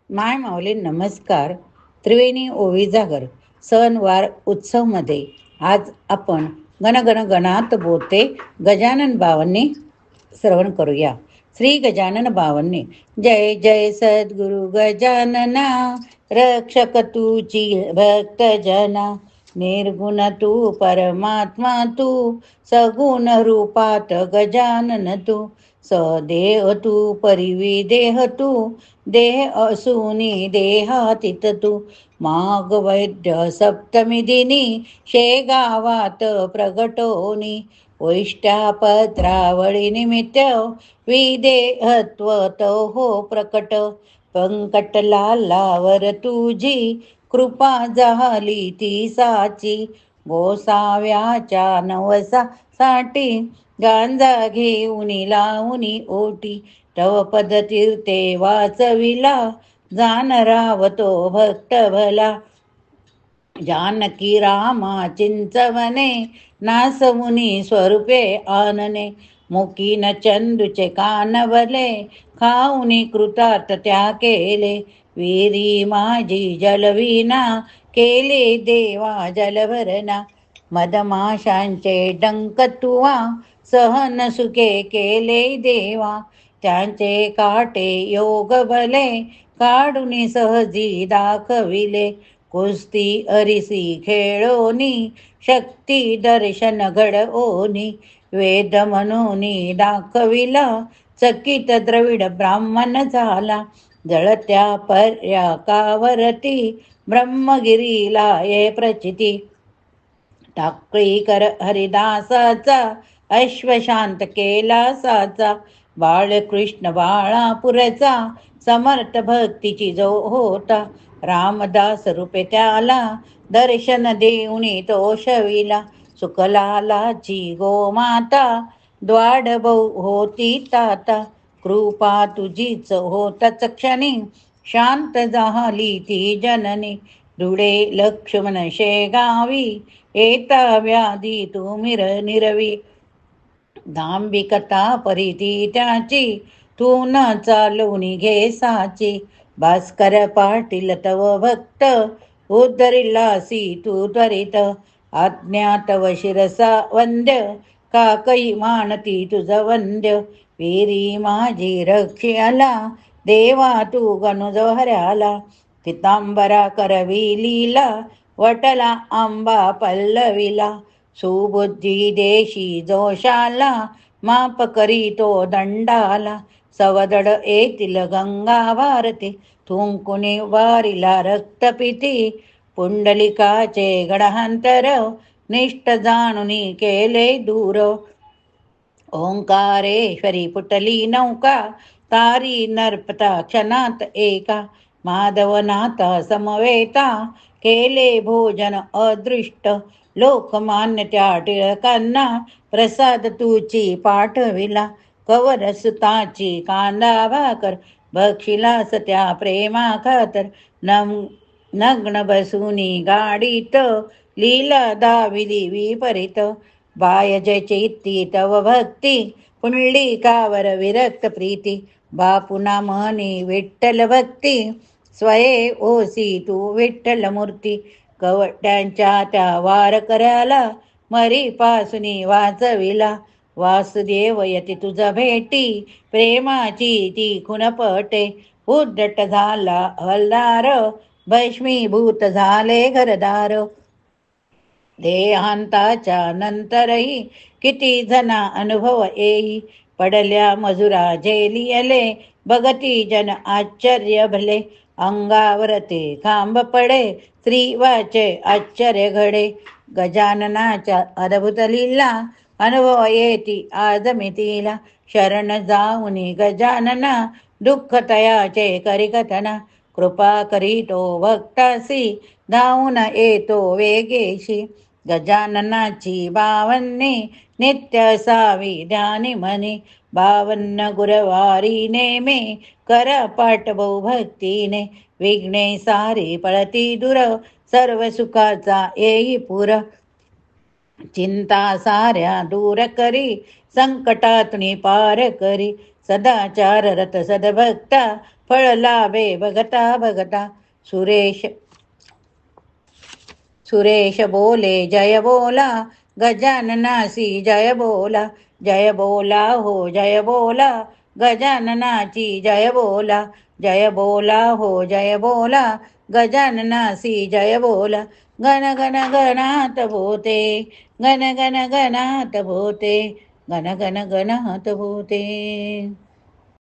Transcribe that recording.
माय माऊली नमस्कार. त्रिवेणी ओवी जागर सणवार उत्सवमध्ये आज आपण गणगण गणात बोलते गजानन बावांनी श्रवण करूया. श्री गजानन बावन्नी. जय जय सद्गुरु गजानना, रक्षक तुची भक्त जना. निर्गुण तू परमात्मा तू, सगुण रूपात गजानन तू. सदेह तू परिविदेह तू, देह असुनी देहातीत तू. माघ वैद्य सप्तमी दिनी, शेगावात प्रगटोनी. वैष्टापत्रावळी निमित्त, विदेहत्व तो हो प्रकट. पंकटलालावर तुझी, कृपा झाली ती साची. गोसाव्याच्या नवसा साठी, गांजा घेऊनी लावूनी ओटी. तव पद तीर्थे वाचविला, जान रावतो भक्त भला. जानकी रामा चिंचवने, नासमुनी स्वरूपे आनने. मुकीन चंदूचे कानवले, खाऊनी कृतार्थ त्या केले. विरी माझी जलविना, केले देवा जलभरणा. मधमाशांचे डंक तुवा, सहन सुखे केले देवा. त्यांचे काटे योग भले, काढून सहजी दाखविले. कुस्ती अरिसी खेळोनी, शक्ती दर्शन घडओनी. वेद म्हणूनी दाखविला, चकित द्रविड ब्राह्मण झाला. जळत्या पर्याकावरती, ब्रह्मगिरीला ये प्रचिती. टाकळीकर हरिदासाचा, अश्वशांत केला साचा. बाळकृष्ण बाळापुरचा, समर्थ भक्तीची जो होता. रामदास रूपे त्याला, दर्शन देऊनी तो शविला. सुखलालाची गोमाता, द्वाडबौ होती ताता. कृपा तुझीच होतच क्षणी, शांत झाली ती जननी. रुडे लक्ष्मण शेगावी, येता व्याधी तू निरवी. दांभिकता परिती त्याची, तू न चालवून घे साची. भास्कर पाटील तव भक्त, उद्धरिलासी तू त्वरित. आज्ञा तव शिरसा वंद्य, काकई मानती तुझ वंद्य. विरी माझी रक्षी आला, देवा तू गणुज हऱ्याला. पितांबरा करवी लीला, वटला आंबा पल्लविला. सुबुद्धी देशी जोशाला, माप करी तो दंडाला. सवदड येतील गंगा भारती, थुंकुनी वारिला रक्तपिती. पुंडलिकाचे गडहांतर, निष्ठ जाणुनी केले दूर. ओंकारेश्वरी फुटली नौका, तारी नर्पता क्षणात एका. माधवनाथा समवेता, केले भोजन अदृष्ट. लोकमान्य त्या टिळकांना, प्रसाद तुची पाठविला. कवरसुताची कांदा भाकर, बक्षिलास त्या प्रेमा खातर. नग्न बसूनी गाडीत, लीला दाविली विपरीत. बायजे चित्ती तव भक्ती, पुंडलिकावर विरक्त प्रीती. बापुना मनी विठ्ठल भक्ती, स्वये ओसी तू विठ्ठल मूर्ती. कवट्यांच्या त्या वार कराला, मरी पासुनी वाचविला. वासुदेव यती तुझ भेटी, प्रेमाची ती खुणपटे. उद्धट झाला हलदार, भस्मीभूत झाले घरदार. देहांताच्या नंतरही, किती जना अनुभव येई. पडल्या मजुरा जेलियले, बघती जन आश्चर्य भले. अंगावरती खांब पडे, श्रीवाचे आश्चर्य घडे. गजाननाच्या अद्भुत लीला, अनुभव येती आज मितीला. शरण जाऊनी गजानना, दुःख तयाचे करी कथना. कृपा करीतो भक्तासी, धावून येतो वेगेशी. गजाननाची बावन्नी, नित्य असावी ध्यानी मनी. 52 गुरुवारी नेमे, कर पाठ बहु भक्तीने. विघ्ने सारी पळती दूर, सर्व सुखाचा येई पुर. चिंता साऱ्या दूर करी, संकटातून पार करी. सदाचार रत सदभक्ता फळ लाभे भगता भगता. सुरेश सुरेश बोले जय बोला, गजाननासी जय बोला. जय बोला हो जय बोला, गजाननाची जय बोला. जय बोला हो जय बोला, गजाननासी जय बोला. गण गण गणात भूते, गण गण गणात भूते, गण गण गणात भूते.